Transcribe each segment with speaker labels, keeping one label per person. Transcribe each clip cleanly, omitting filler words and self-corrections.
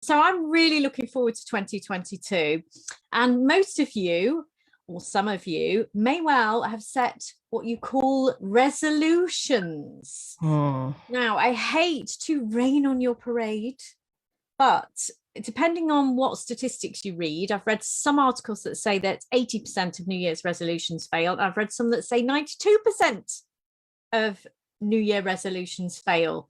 Speaker 1: So I'm really looking forward to 2022. And most of you, or some of you, may well have set what you call resolutions. Now, I hate to rain on your parade, but depending on what statistics you read, I've read some articles that say that 80% of New Year's resolutions fail. I've read some that say 92% of New Year resolutions fail.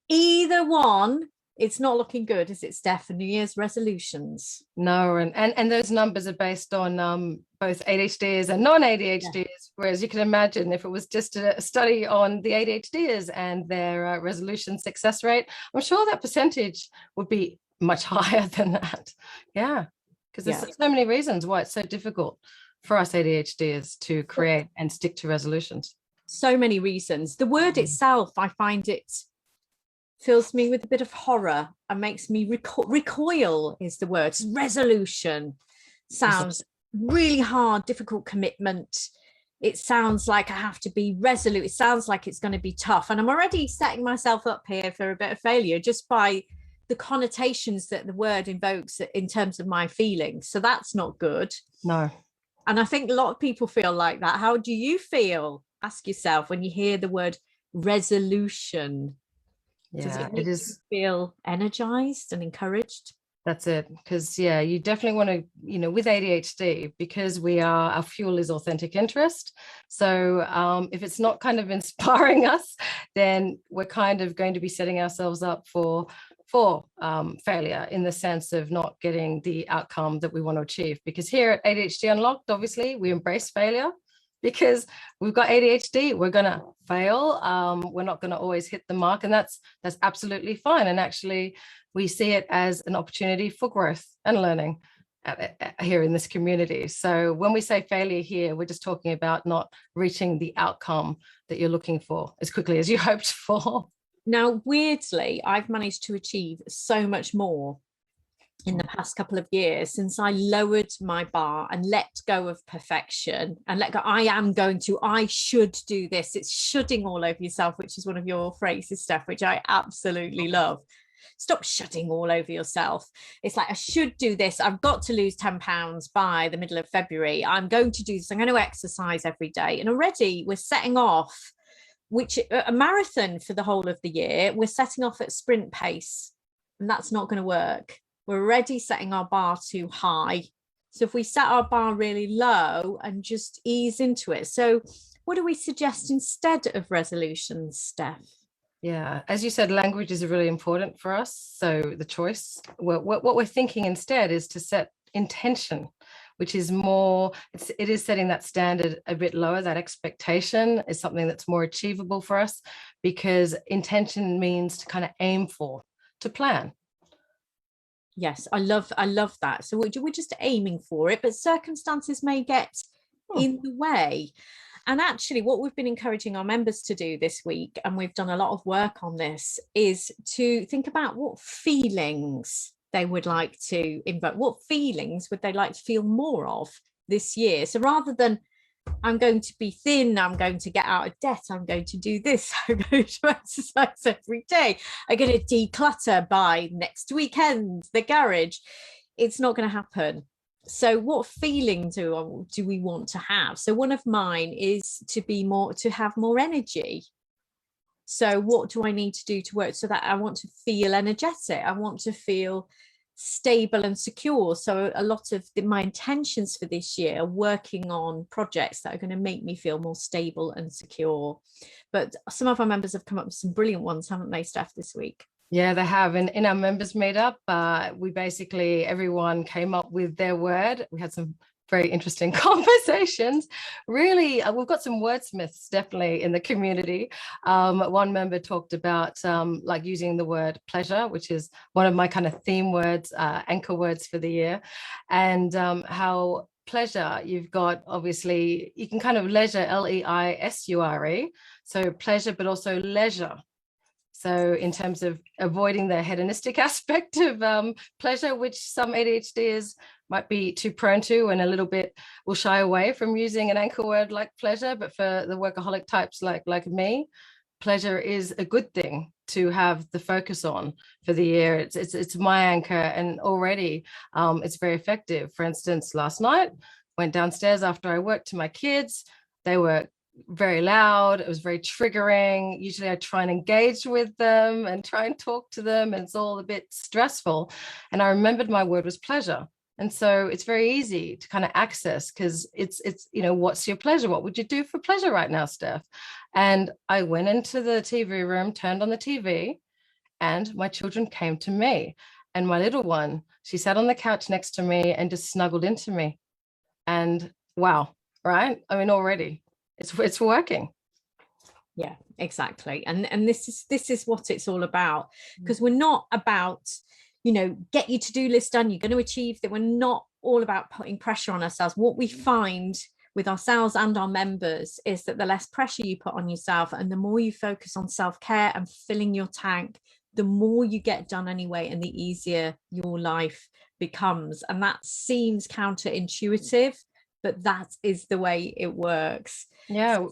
Speaker 1: Either one, it's not looking good, is it, Steph, for New Year's resolutions?
Speaker 2: No, and those numbers are based on both ADHDers and non-ADHDers, whereas you can imagine if it was just a study on the ADHDers and their resolution success rate, I'm sure that percentage would be much higher than that. Yeah, because there's so many reasons why it's so difficult for us ADHDers to create and stick to resolutions.
Speaker 1: So many reasons. The word itself, I find it fills me with a bit of horror and makes me recoil is the word. Resolution sounds really hard, difficult commitment. It sounds like I have to be resolute. It sounds like it's going to be tough. And I'm already setting myself up here for a bit of failure just by the connotations that the word invokes in terms of my feelings. So that's not good.
Speaker 2: No.
Speaker 1: And I think a lot of people feel like that. How do you feel? Ask yourself when you hear the word resolution. Does it make you feel energized and encouraged?
Speaker 2: That's it. Because, you definitely want to, with ADHD, because our fuel is authentic interest. So if it's not kind of inspiring us, then we're kind of going to be setting ourselves up for failure in the sense of not getting the outcome that we want to achieve. Because here at ADHD Unlocked, obviously, we embrace failure. Because we've got ADHD, we're going to fail. We're not going to always hit the mark, and that's absolutely fine. And actually, we see it as an opportunity for growth and learning here in this community. So when we say failure here, we're just talking about not reaching the outcome that you're looking for as quickly as you hoped for.
Speaker 1: Now, weirdly, I've managed to achieve so much more in the past couple of years since I lowered my bar and let go of perfection and let go. I should do this. It's shoulding all over yourself, which is one of your phrases, Steph, which I absolutely love. Stop shutting all over yourself. It's like, I should do this. I've got to lose 10 pounds by the middle of February. I'm going to do this. I'm going to exercise every day. And already we're setting off, a marathon for the whole of the year. We're setting off at sprint pace, and that's not going to work. We're already setting our bar too high. So if we set our bar really low and just ease into it. So what do we suggest instead of resolutions, Steph?
Speaker 2: Yeah, as you said, language is really important for us. So the choice, what we're thinking instead is to set intention, which is more, it is setting that standard a bit lower. That expectation is something that's more achievable for us, because intention means to kind of aim for, to plan.
Speaker 1: Yes, I love that. So we're just aiming for it, but circumstances may get in the way. And actually, what we've been encouraging our members to do this week, and we've done a lot of work on this, is to think about what feelings they would like to invoke. What feelings would they like to feel more of this year? So rather than, I'm going to be thin, I'm going to get out of debt, I'm going to do this, I'm going to exercise every day, I'm going to declutter by next weekend, the garage. It's not going to happen. So what feeling do we want to have? So one of mine is to have more energy. So what do I need to do to work so that I want to feel energetic? I want to feel stable and secure. So a lot of my intentions for this year are working on projects that are going to make me feel more stable and secure. But some of our members have come up with some brilliant ones, haven't they, Steph, this week?
Speaker 2: Yeah, they have. And in our members meetup, everyone came up with their word. We had some very interesting conversations. Really, we've got some wordsmiths definitely in the community. One member talked about like using the word pleasure, which is one of my kind of theme words, anchor words for the year, and how pleasure, you've got, obviously, you can kind of leisure, Leisure. So pleasure, but also leisure. So in terms of avoiding the hedonistic aspect of pleasure, which some ADHDers might be too prone to and a little bit will shy away from using an anchor word like pleasure. But for the workaholic types like me, pleasure is a good thing to have the focus on for the year. It's my anchor, and already it's very effective. For instance, last night went downstairs after I worked to my kids. They were very loud. It was very triggering. Usually I try and engage with them and try and talk to them, and it's all a bit stressful. And I remembered my word was pleasure. And so it's very easy to kind of access, because it's, what's your pleasure? What would you do for pleasure right now, Steph? And I went into the TV room, turned on the TV, and my children came to me. And my little one, she sat on the couch next to me and just snuggled into me. And wow, right? I mean, already it's working.
Speaker 1: Yeah, exactly. And this is what it's all about, because we're not about, get your to-do list done, you're going to achieve that. We're not all about putting pressure on ourselves. What we find with ourselves and our members is that the less pressure you put on yourself, and the more you focus on self-care and filling your tank, the more you get done anyway, and the easier your life becomes. And that seems counterintuitive, but that is the way it works.
Speaker 2: Yeah.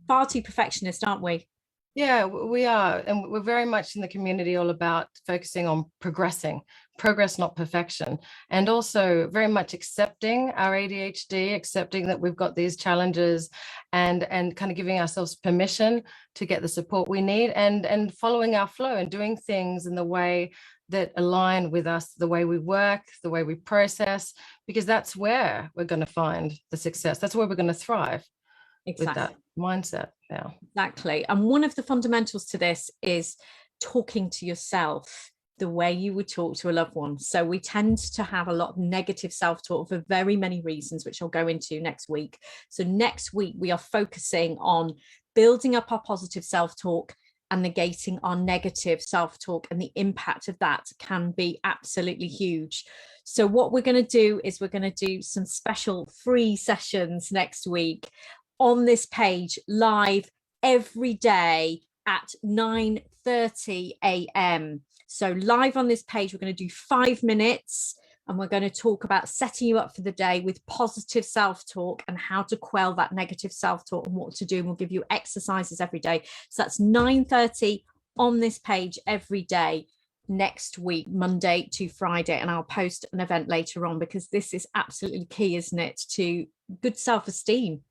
Speaker 1: Far too perfectionist, aren't we?
Speaker 2: Yeah, we are. And we're very much in the community all about focusing on progress, not perfection. And also very much accepting our ADHD, accepting that we've got these challenges, and kind of giving ourselves permission to get the support we need, and following our flow and doing things in the way that align with us, the way we work, the way we process, because that's where we're going to find the success. That's where we're going to thrive. Exactly. With that mindset. Yeah,
Speaker 1: exactly. And one of the fundamentals to this is talking to yourself the way you would talk to a loved one. So we tend to have a lot of negative self-talk for very many reasons, which I'll go into next week. So next week we are focusing on building up our positive self-talk and negating our negative self-talk, and the impact of that can be absolutely huge. So what we're going to do is we're going to do some special free sessions next week on this page, live every day at 9:30 a.m. So live on this page, we're going to do 5 minutes, and we're going to talk about setting you up for the day with positive self-talk and how to quell that negative self-talk and what to do. And we'll give you exercises every day. So that's 9:30 on this page every day next week, Monday to Friday. And I'll post an event later on, because this is absolutely key, isn't it, to good self-esteem.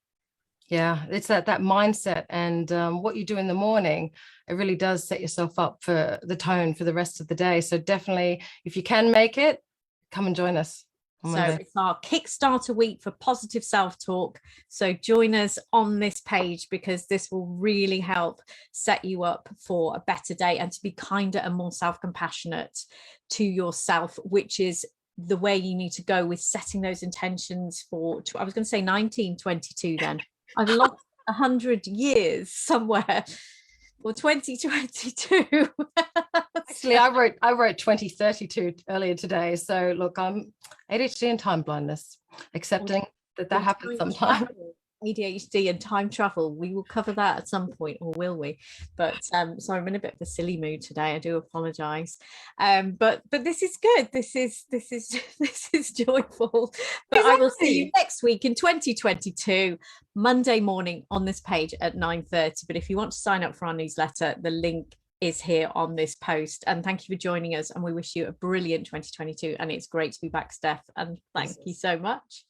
Speaker 2: Yeah, it's that mindset, and what you do in the morning, it really does set yourself up for the tone for the rest of the day. So definitely, if you can make it, come and join us.
Speaker 1: So it's our Kickstarter week for positive self-talk. So join us on this page, because this will really help set you up for a better day, and to be kinder and more self-compassionate to yourself, which is the way you need to go with setting those intentions for, I was going to say 1922 then. I've lost 100 years somewhere, or 2022.
Speaker 2: Actually, I wrote 2032 earlier today. So look, I'm ADHD and time blindness, accepting that happens sometimes.
Speaker 1: ADHD and time travel, we will cover that at some point, or will we? But sorry, I'm in a bit of a silly mood today, I do apologize. But this is good, this is joyful. But exactly. I will see you next week in 2022, Monday morning on this page at 9:30. But if you want to sign up for our newsletter, the link is here on this post. And thank you for joining us, and we wish you a brilliant 2022. And it's great to be back, Steph, and thank you so much.